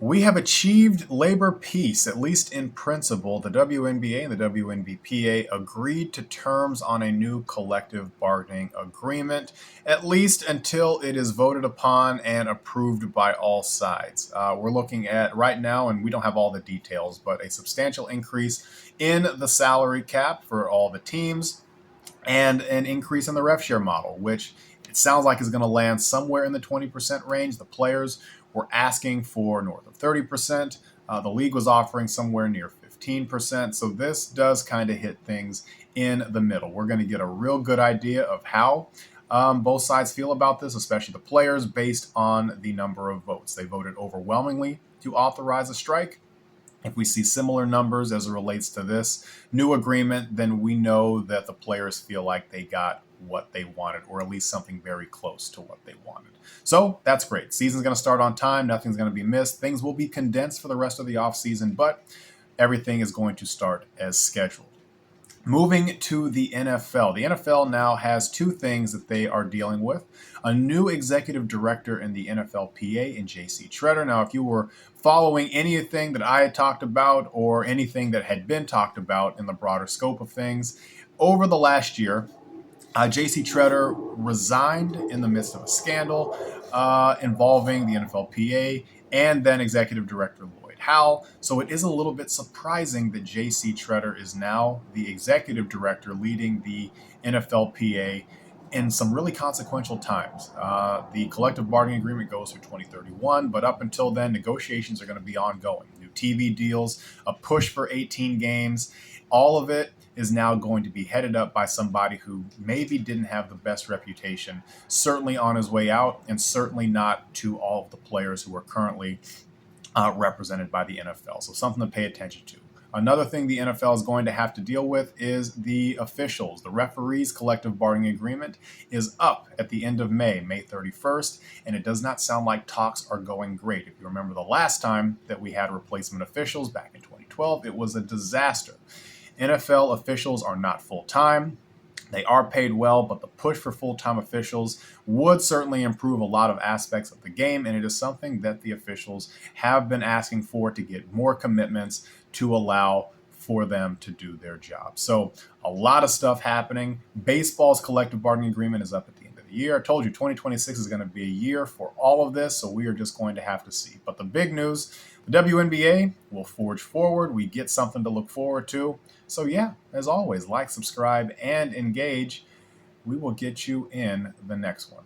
We have achieved labor peace, at least in principle. The WNBA and the WNBPA agreed to terms on a new collective bargaining agreement, at least until it is voted upon and approved by all sides. We're looking at right now, and we don't have all the details, but a substantial increase in the salary cap for all the teams and an increase in the ref share model, which it sounds like is going to land somewhere in the 20% range. The players were asking for north of 30%. The league was offering somewhere near 15%. So this does kind of hit things in the middle. We're going to get a real good idea of how both sides feel about this, especially the players, based on the number of votes. They voted overwhelmingly to authorize a strike. If we see similar numbers as it relates to this new agreement, then we know that the players feel like they got what they wanted, or at least something very close to what they wanted. So that's great. Season's going to start on time. Nothing's going to be missed. Things will be condensed for the rest of the offseason, but everything is going to start as scheduled. Moving to the NFL. The NFL now has two things that they are dealing with. A new executive director in the NFLPA in JC Tretter. Now, if you were following anything that I had talked about or anything that had been talked about in the broader scope of things, over the last year, JC Tretter resigned in the midst of a scandal involving the NFLPA and then executive director Lloyd Howell. So it is a little bit surprising that JC Tretter is now the executive director leading the NFLPA in some really consequential times. The collective bargaining agreement goes through 2031, but up until then, negotiations are going to be ongoing. New TV deals, a push for 18 games, all of it is now going to be headed up by somebody who maybe didn't have the best reputation, certainly on his way out, and certainly not to all of the players who are currently represented by the NFL. So something to pay attention to. Another thing the NFL is going to have to deal with is the officials. The referees' collective bargaining agreement is up at the end of May, May 31st, and it does not sound like talks are going great. If you remember the last time that we had replacement officials back in 2012, it was a disaster. NFL officials are not full-time. They are paid well, but the push for full-time officials would certainly improve a lot of aspects of the game, and it is something that the officials have been asking for to get more commitments to allow for them to do their job. So a lot of stuff happening. Baseball's collective bargaining agreement is up at the end of the year. I told you 2026 is going to be a year for all of this, so we are just going to have to see. But the big news, the WNBA will forge forward. We get something to look forward to. So yeah, as always, like, subscribe, and engage. We will get you in the next one.